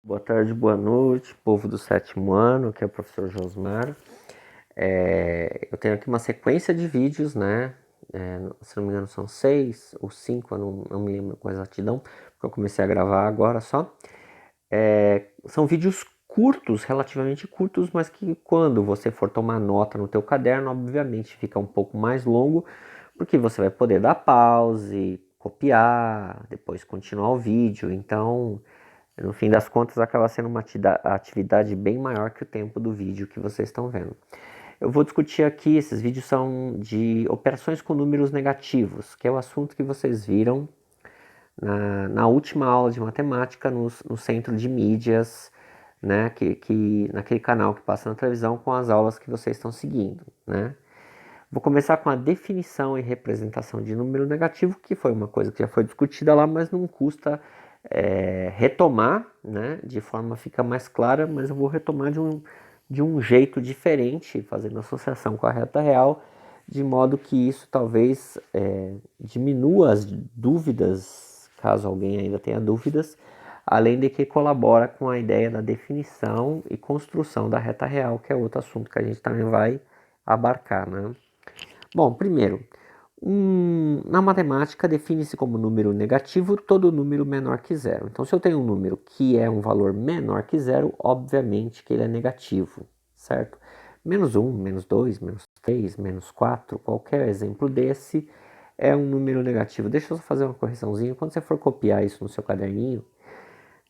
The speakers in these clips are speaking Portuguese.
Boa tarde, boa noite, povo do sétimo ano, que é o professor Josmar. Eu tenho aqui uma sequência de vídeos, né? Se não me engano são 6 ou 5, eu não me lembro com exatidão, porque eu comecei a gravar agora só. São vídeos curtos, relativamente curtos, mas que quando você for tomar nota no teu caderno, obviamente fica um pouco mais longo, porque você vai poder dar pause, copiar, depois continuar o vídeo, então... No fim das contas, acaba sendo uma atividade bem maior que o tempo do vídeo que vocês estão vendo. Eu vou discutir aqui, esses vídeos são de operações com números negativos, que é o assunto que vocês viram na última aula de matemática no centro de mídias, né, naquele canal que passa na televisão com as aulas que vocês estão seguindo, né. Vou começar com a definição e representação de número negativo, que foi uma coisa que já foi discutida lá, mas não custa retomar, né, de forma a ficar mais clara, mas eu vou retomar de um jeito diferente, fazendo associação com a reta real, de modo que isso talvez diminua as dúvidas, caso alguém ainda tenha dúvidas, além de que colabora com a ideia da definição e construção da reta real, que é outro assunto que a gente também vai abarcar, né? Bom, primeiro, na matemática define-se como número negativo todo número menor que zero. Então, se eu tenho um número que é um valor menor que zero, obviamente que ele é negativo, certo? Menos 1, menos 2, menos 3, menos 4, qualquer exemplo desse é um número negativo. Deixa eu só fazer uma correçãozinha. Quando você for copiar isso no seu caderninho,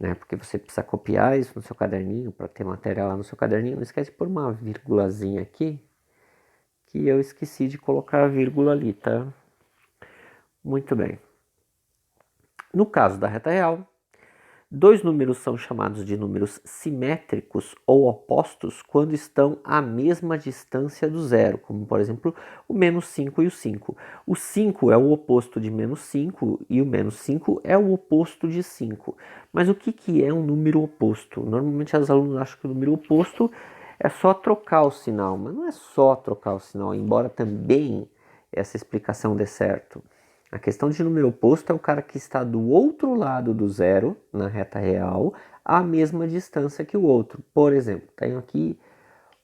né, porque você precisa copiar isso no seu caderninho para ter matéria lá no seu caderninho, não esquece de pôr uma vírgulazinha aqui, que eu esqueci de colocar a vírgula ali, tá? Muito bem. No caso da reta real, dois números são chamados de números simétricos ou opostos quando estão à mesma distância do zero, como por exemplo o menos 5 e o 5. O 5 é o oposto de menos 5 e o menos 5 é o oposto de 5. Mas o que é um número oposto? Normalmente os alunos acham que o número oposto é só trocar o sinal, mas não é só trocar o sinal, embora também essa explicação dê certo. A questão de número oposto é o cara que está do outro lado do zero, na reta real, à mesma distância que o outro. Por exemplo, tenho aqui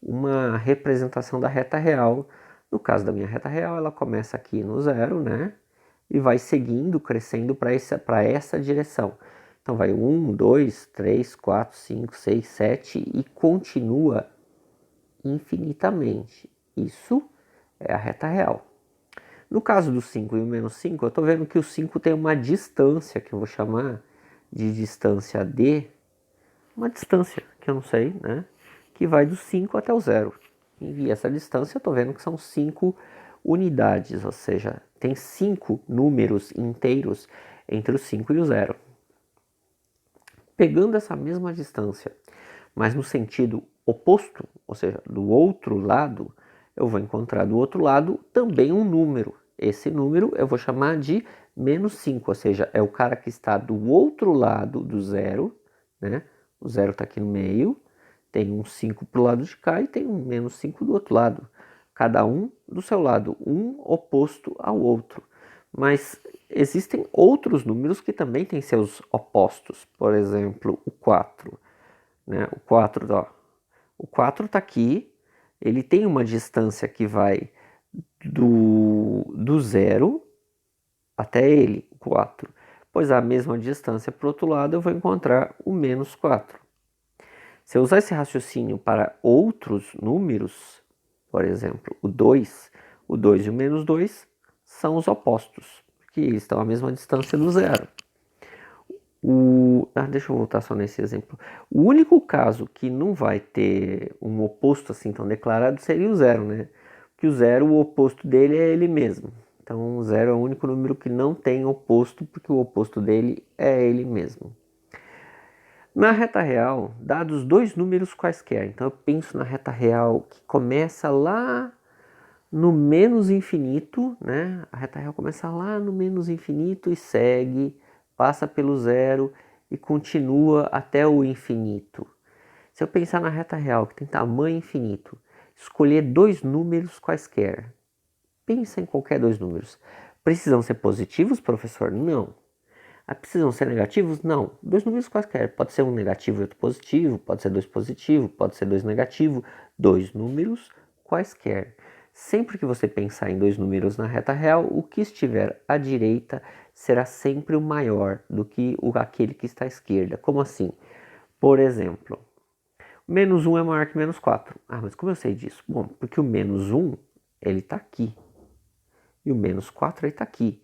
uma representação da reta real. No caso da minha reta real, ela começa aqui no zero, né? E vai seguindo, crescendo para essa direção. Então vai 1, 2, 3, 4, 5, 6, 7 e continua infinitamente. Isso é a reta real. No caso do 5 e o menos 5, eu estou vendo que o 5 tem uma distância, que eu vou chamar de distância D, uma distância que eu não sei, né? Que vai do 5 até o 0. E essa distância eu estou vendo que são 5 unidades, ou seja, tem 5 números inteiros entre o 5 e o 0. Pegando essa mesma distância, mas no sentido oposto, ou seja, do outro lado, eu vou encontrar do outro lado também um número. Esse número eu vou chamar de menos 5, ou seja, é o cara que está do outro lado do zero, né? O zero está aqui no meio, tem um 5 para o lado de cá e tem um menos 5 do outro lado. Cada um do seu lado, um oposto ao outro. Mas existem outros números que também têm seus opostos. Por exemplo, o 4. Né? O 4, ó. O 4 está aqui, ele tem uma distância que vai do zero até ele, o 4. Pois a mesma distância para o outro lado eu vou encontrar o menos 4. Se eu usar esse raciocínio para outros números, por exemplo, o 2 e o menos 2 são os opostos, porque eles estão à mesma distância do zero. Deixa eu voltar só nesse exemplo. O único caso que não vai ter um oposto assim tão declarado seria o zero, né? Porque o zero, o oposto dele é ele mesmo. Então, o zero é o único número que não tem oposto, porque o oposto dele é ele mesmo. Na reta real, dados dois números quaisquer, então eu penso na reta real que começa lá no menos infinito, né? A reta real começa lá no menos infinito e segue, passa pelo zero e continua até o infinito. Se eu pensar na reta real que tem tamanho infinito, escolher dois números quaisquer, pensa em qualquer dois números. Precisam ser positivos, professor? Não. Ah, precisam ser negativos? Não. Dois números quaisquer. Pode ser um negativo e outro positivo, pode ser dois positivo, pode ser dois negativo. Dois números quaisquer. Sempre que você pensar em dois números na reta real, o que estiver à direita será sempre o maior do que aquele que está à esquerda. Como assim? Por exemplo, menos 1 é maior que menos 4. Ah, mas como eu sei disso? Bom, porque o menos 1, ele está aqui. E o menos 4, ele está aqui.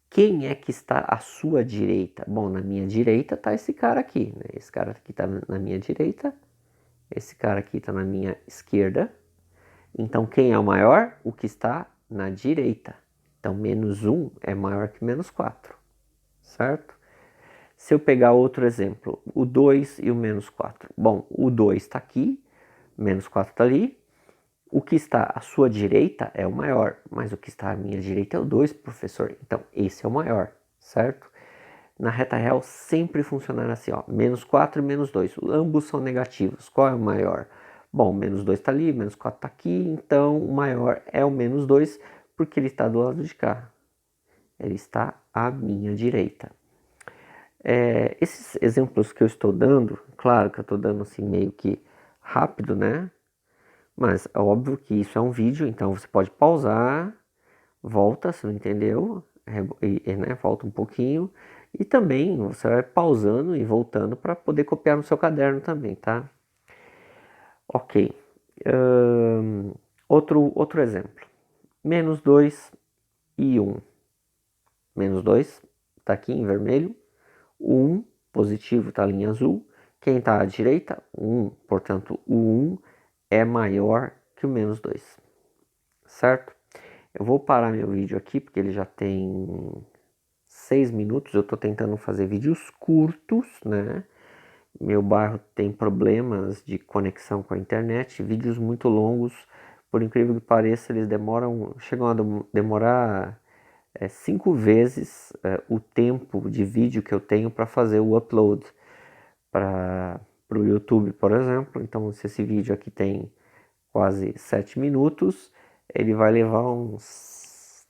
Quem é que está à sua direita? Bom, na minha direita está esse cara aqui. Né? Esse cara aqui está na minha direita. Esse cara aqui está na minha esquerda. Então, quem é o maior? O que está na direita. Então, menos 1 é maior que menos 4. Certo? Se eu pegar outro exemplo, o 2 e o menos 4. Bom, o 2 está aqui, menos 4 está ali. O que está à sua direita é o maior, mas o que está à minha direita é o 2, professor. Então, esse é o maior, certo? Na reta real sempre funcionará assim, ó, menos 4 e menos 2. Ambos são negativos. Qual é o maior? Bom, menos 2 está ali, menos 4 está aqui, então o maior é o menos 2, porque ele está do lado de cá. Ele está à minha direita. Esses exemplos que eu estou dando, claro que eu estou dando assim meio que rápido, né? Mas é óbvio que isso é um vídeo, então você pode pausar, volta se não entendeu, né? Volta um pouquinho. E também você vai pausando e voltando para poder copiar no seu caderno também, tá? Ok. Outro exemplo. Menos 2 e 1. Menos 2 está aqui em vermelho. O 1 positivo está ali em azul. Quem está à direita? 1. Portanto, o 1 é maior que o menos 2. Certo? Eu vou parar meu vídeo aqui porque ele já tem 6 minutos. Eu estou tentando fazer vídeos curtos, né? Meu bairro tem problemas de conexão com a internet. Vídeos muito longos, por incrível que pareça, eles chegam a demorar 5 vezes o tempo de vídeo que eu tenho para fazer o upload para o YouTube, por exemplo. Então, se esse vídeo aqui tem quase 7 minutos, ele vai levar uns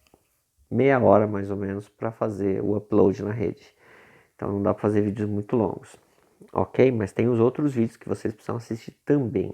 meia hora mais ou menos para fazer o upload na rede. Então não dá para fazer vídeos muito longos, ok? Mas tem os outros vídeos que vocês precisam assistir também.